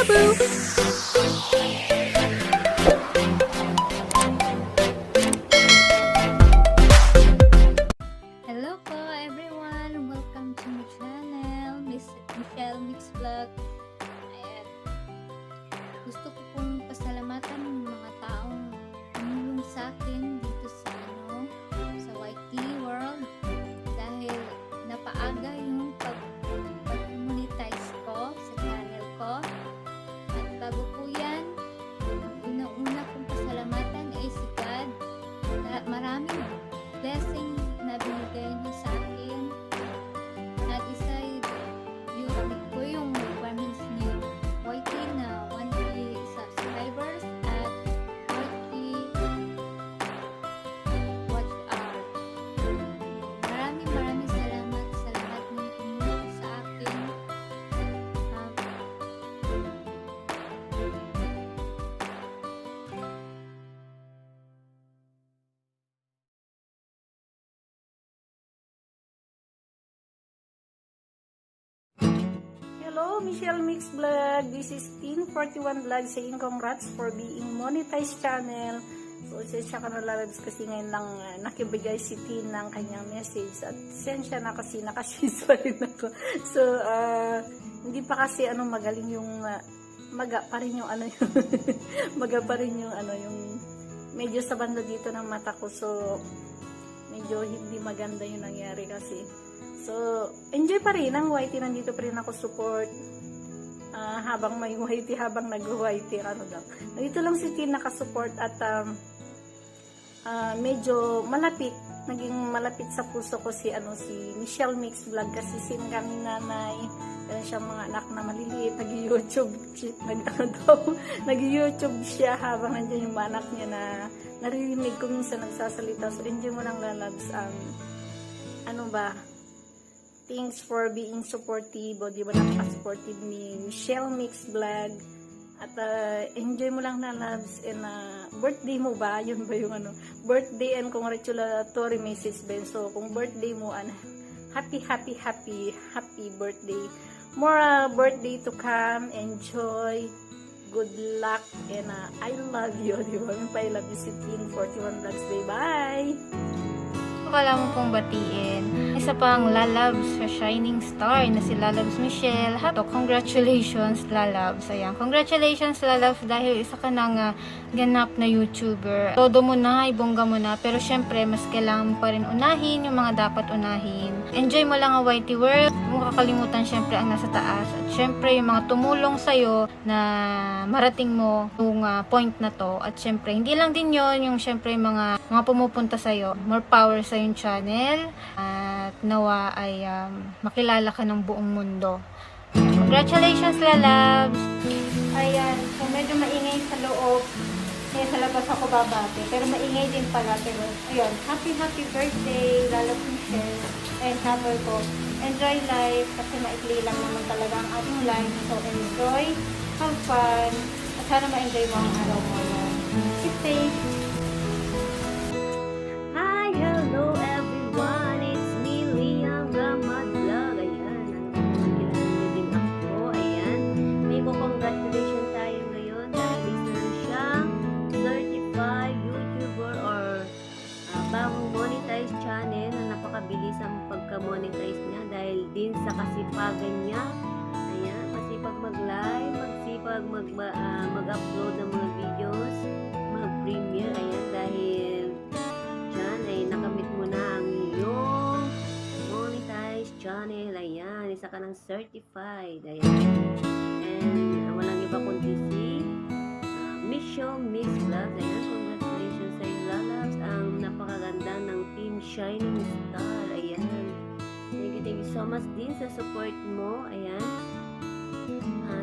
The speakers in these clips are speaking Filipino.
Hello po everyone! Welcome to my channel, Miss Michelle Mix Vlog. Ayan. Gusto ko pong pasalamatan ng mga taong tumulong sa akin dito sa sa YT World dahil napaaga yung pag-monetize ko sa channel ko. At bago po yan, ang una-una kong pasalamatan ay si God. Maraming blessing na binigay niyo sa akin. At isa yung gamit ko yung requirements ni YT na 1K subscribers at 4K watch hour. Maraming salamat sa lahat ng tumulong sa akin. Hello, Michelle Mix Vlog. This is Teen41 Vlog saying congrats for being monetized channel. So, siya ka nalalabas kasi ngayon lang nakibigay si Teen ng kanyang message at sensya na kasi nakashis pa rin ako. So, hindi pa kasi magaling yung maga pa rin yung yung maga pa rin yung yung medyo sa banda dito ng mata ko. So, medyo hindi maganda yung nangyari kasi. So, enjoy pa rin ang YT. Nandito pa rin ako support. Habang may YT, habang nag-YT, Nandito lang si Teen nakasupport at medyo malapit. Naging malapit sa puso ko si Michelle Mix Vlog kasi kami nanay. Meron siyang mga anak na maliliit. Nag-YouTube siya habang nandiyan yung mga anak niya na naririnig ko minsan nagsasalita. So, enjoy mo lang lalabs. Thanks for being supportive. O, di ba napaka-supportive ni Michelle Mix Vlog. At enjoy mo lang na loves. And birthday mo ba? Yun ba yung birthday and congratulatory message ba? So, kung birthday mo, happy birthday. More birthday to come. Enjoy. Good luck. And I love you. Di ba? I love you si Teen41 Vlogs. Bye! Kala mo pong batiin isa pang lalabs sa shining star na si Lalabs Michelle. Hato, congratulations Lalabs. Ayan, congratulations Lalabs dahil isa ka ng ganap na YouTuber. Todo mo na, ibongga mo na, pero syempre mas kailangan mo pa rin unahin yung mga dapat unahin. Enjoy mo lang ang YT World. Huwag mo kakalimutan syempre ang nasa taas at syempre yung mga tumulong sa'yo na marating mo yung point na to. At syempre hindi lang din yon yung syempre mga pumupunta sa'yo. More power sa yung channel at nawa ay makilala ka ng buong mundo. Congratulations Lalabs! Ayan, so medyo maingay sa loob kaya sa labas ako babate, pero maingay din pala. Pero ayun, happy birthday Lalabs Michelle and happy ko. Enjoy life kasi maikli lang naman talaga ang ating life. So enjoy, have fun at sana ma-enjoy mo ang araw mo. Keep safe! Hello everyone, it's me, Liam Gamad Vlog. Ayan, kilala niyo din ako. Ayan, may congratulations tayo ngayon dahil isa na siyang certified YouTuber or bagong monetized channel na napakabilis ang pagka-monetize niya dahil din sa kasipagan niya. Ayan, masipag mag-live, magsipag mag-upload ng mga videos, mag-premiere. Ayan, dahil nakamit mo na ang iyong monetized channel. Ayan, isa ka ng certified. Ayan. And walang iba kundi si Michelle Mix Vlog. Ayan, congratulations sa iyo Lalabs. Ang napakaganda ng Team Shining Star. Ayan. Thank you so much din sa support mo. Ayan.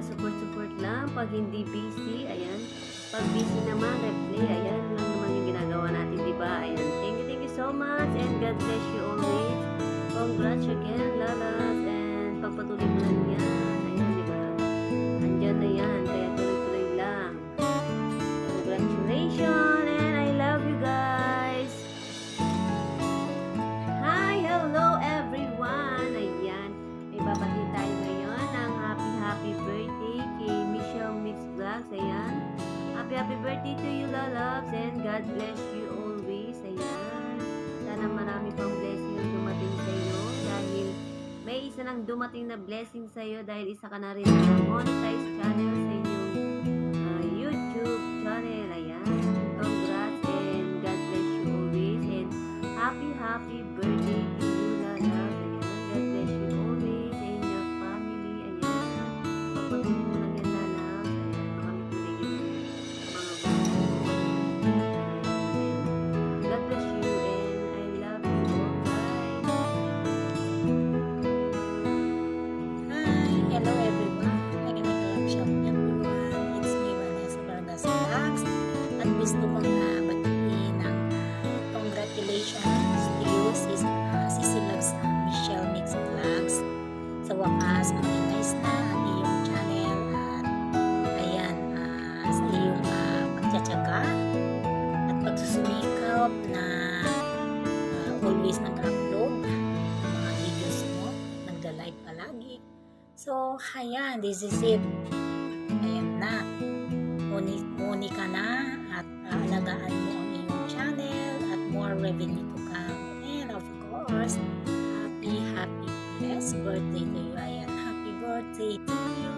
Support lang. Pag hindi busy, ayan. Pag busy naman, replay. Ayan lang naman yung ginagawa natin, diba? Ayan. Thank you so much and God bless you always. Congrats again, Lalas, and pagpatuloy mo lang yan. Ayan, diba? Andyan na yan, kaya tuloy-tuloy lang. Congratulations and I love you guys. Hi, hello everyone. Ayan, may babati tayo ngayon ng happy birthday kay Michelle happy birthday to you, lalabs, and God bless you always. Ayan. Sana marami pang blessing ang dumating sa iyo dahil may isa nang dumating na blessing sa iyo dahil isa ka na rin na monetized channel sa inyong YouTube channel. Ayan. Congrats and God bless you always and happy birthday to you, lalabs. Ayan. God bless you always and your family. Ayan. Pagpatuloy mo lang yan, lalabs. Ayan. Makamit mo din yung mga God bless you and I love you all, guys. Hi, hello everyone. Nag-love shop everyone. It's me, Vanessa Vargas Vlogs. At gusto kong batiin ng congratulations to you, Sisi Loves Michelle Mix Vlogs. Sa wakas, monetize na ang iyong channel at ayan, sa iyong pagtsatsaga at pagsusumikap na always nag-upload ng mga videos mo, nagda-live palagi. So, ayan, this is it. Ayan na. Muni ka na at alagaan mo ang iyong channel at more revenue to come. And of course, happy, blessed birthday to you. Ayan, happy birthday to you.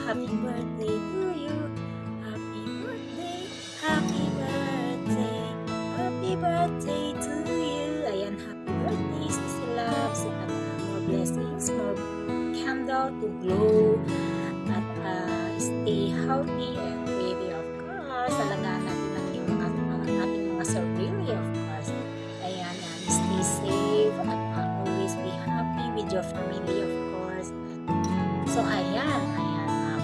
Happy birthday to you. Happy birthday, happy birthday. Happy birthday to you. Ayan, happy birthday, Sisi Loves. At more blessings, more candle to glow. At stay healthy and pretty, of course. Alagaan natin ang yung ating mga sarili, of course. Ayan, and stay safe at always be happy with your family, of course. So, ayan,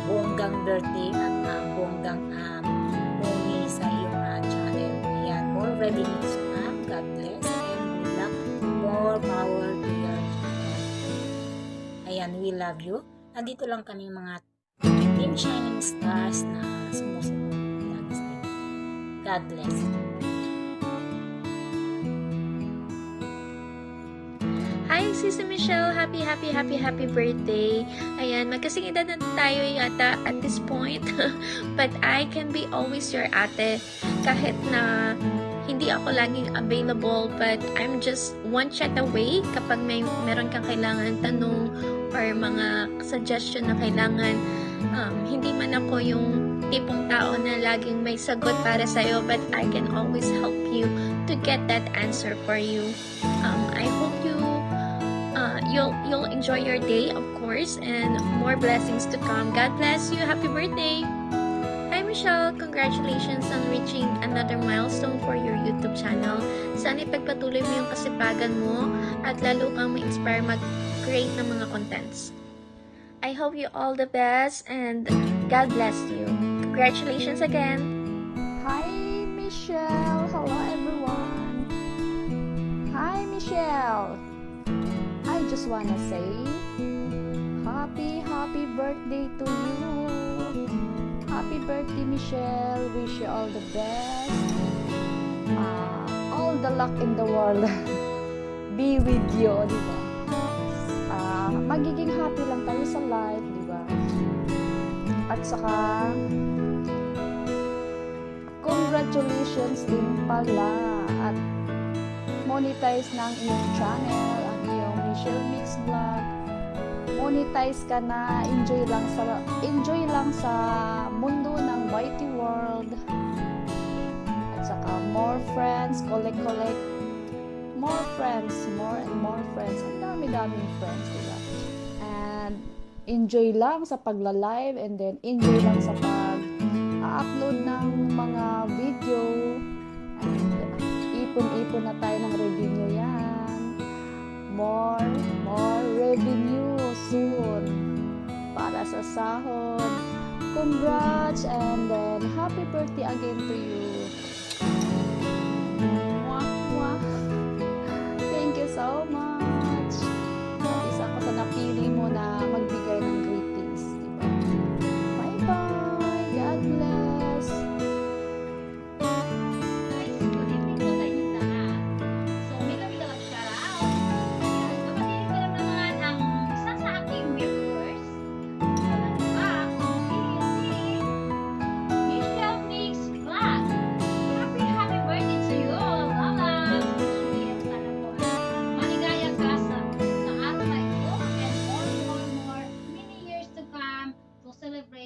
bonggang birthday at bonggang muni sa iyong channel. Ayan, more revenues na. God bless and good luck. More power to your channel. Ayan, we love you. Nandito lang kami mga Team Shining Stars na sumusunod lagi sa inyo. God bless. Hi, Sisi Michelle. Happy birthday. Ayan, magkasing edad na tayo yata at this point. But I can be always your ate. Kahit na hindi ako laging available, but I'm just one chat away kapag meron kang kailangan tanong or mga suggestion na kailangan. Hindi man ako yung tipong tao na laging may sagot para sa'yo, but I can always help you to get that answer for you. I hope you'll enjoy your day, of course, and more blessings to come. God bless you. Happy birthday. Hi, Michelle. Congratulations on reaching another milestone for your YouTube channel. Sana ipagpatuloy mo yung kasipagan mo at lalo kang ma-inspire mag-create ng mga contents. I hope you all the best and God bless you. Congratulations again. Hi, Michelle. Hello, everyone. Hi, Michelle. I just wanna say happy birthday to you. Happy birthday, Michelle. Wish you all the best. All the luck in the world. Be with you, di ba? Magiging happy lang tayo sa life, di ba? At saka congratulations din pala at monetize na ang iyong channel, ang iyong Michelle Mix Vlog. Monetize ka na, enjoy lang sa mundo ng YT world. At saka more friends, collect more friends, more and more friends. Ang dami-daming friends, diba? And enjoy lang sa pagla-live and then enjoy lang sa pag-upload ng mga video. And ipon-ipon na tayo ng revenue yan. More revenue soon para sa sahod. Congrats and then happy birthday again to you. Mwah, mwah. Thank you so much. At isa ko sa napili mo na magbigay ng greetings, diba? Bye-bye. God bless. Good evening po sa inyong lahat. So, may kami-kalap shoutout. Ayan, kapatid ko lang naman ang isa sa aking viewers. Walang iba, kundi si Michelle Mix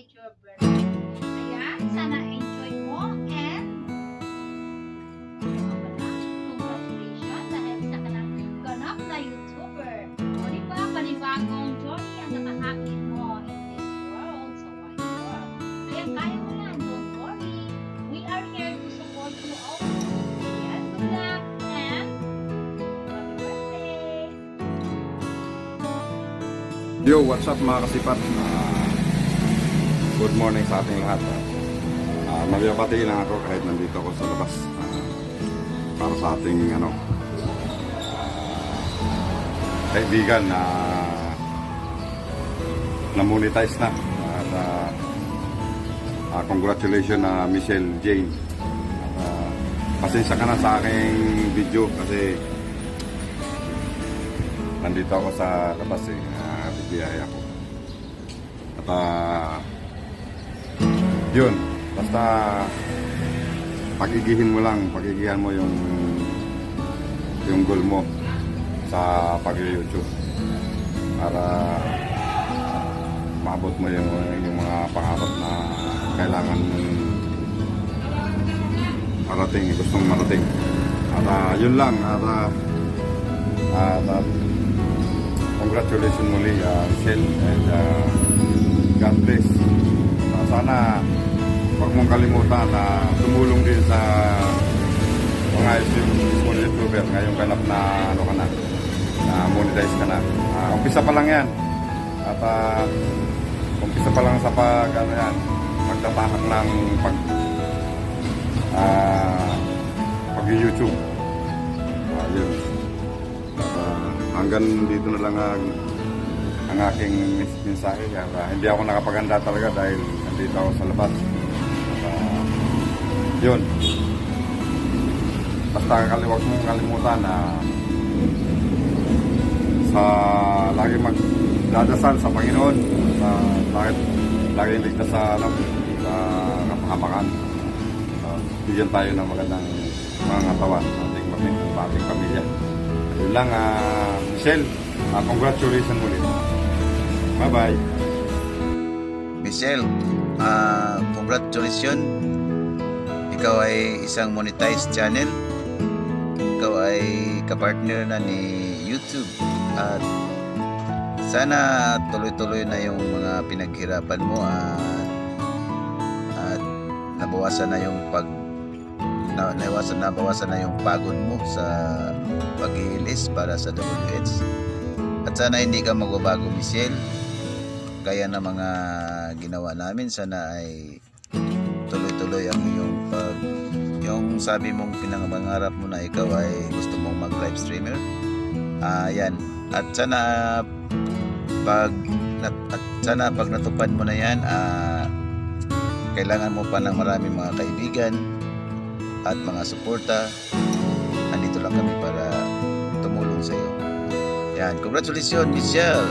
celebrate your birthday. Ayan, sana enjoy mo and congratulations dahil isa ka ng ganap na YouTuber. O diba, panibagong journey ang nakahain mo in this world, sa wide world. Kaya kaya mo yan, don't worry. We are here to support you always. Ayan, good luck and happy birthday! Yo, what's up mga kasipat? Good morning sa ating lahat. Magbabati lang ako kahit nandito ako sa labas. Para sa ating kaibigan na monetize na. At congratulations na Michelle Jane. Pasensya ka na sa aking video kasi nandito ako sa labas bibiyaya ako. At yun, basta pagigihan mo yung goal mo sa pag-YouTube para maabot mo yung mga pangarap na kailangan marating, gustong marating. At yun lang, at congratulations muli, Michelle, and God bless. Sana huwag mong kalimutan na tumulong din sa mga small YouTuber ngayong ganap na na monetize ka na. Umpisa pa lang yan. At umpisa pa lang sa magtatahak ng pag-YouTube. Yun. Hanggang dito na lang ang aking mensahe. Hindi ako nakapaganda talaga dahil nandito ako sa labas. Yun. Basta huwag mong kalimutan na sa lagi magdadasal sa Panginoon, sa lagi ligtas sa kapahamakan. Bigyan tayo ng magandang mga katawan sa ating pamilya. Yun lang, Michelle, congratulations muli. Bye-bye. Michelle, congratulations. Ikaw ay isang monetized channel. Ikaw ay kapartner na ni YouTube. At sana tuloy-tuloy na yung mga pinaghirapan mo at nabawasan na yung nabawasan na yung pagod mo sa pag-iilis para sa WH. At sana hindi ka magbabago, Michelle. Kaya na mga ginawa namin, sana ay tuloy-tuloy ang yung sabi mong pinangangarap mo na ikaw ay gusto mong mag-live streamer. Yan. At sana pag natupad mo na yan, kailangan mo pa ng maraming mga kaibigan at mga suporta. Nandito lang kami para tumulong sa iyo. Yan. Congratulations, Michelle!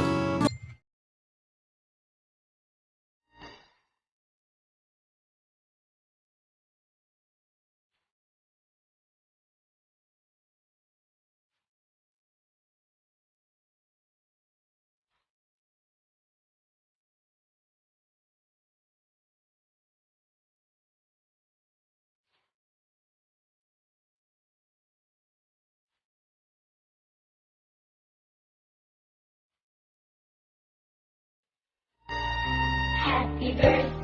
Happy birthday.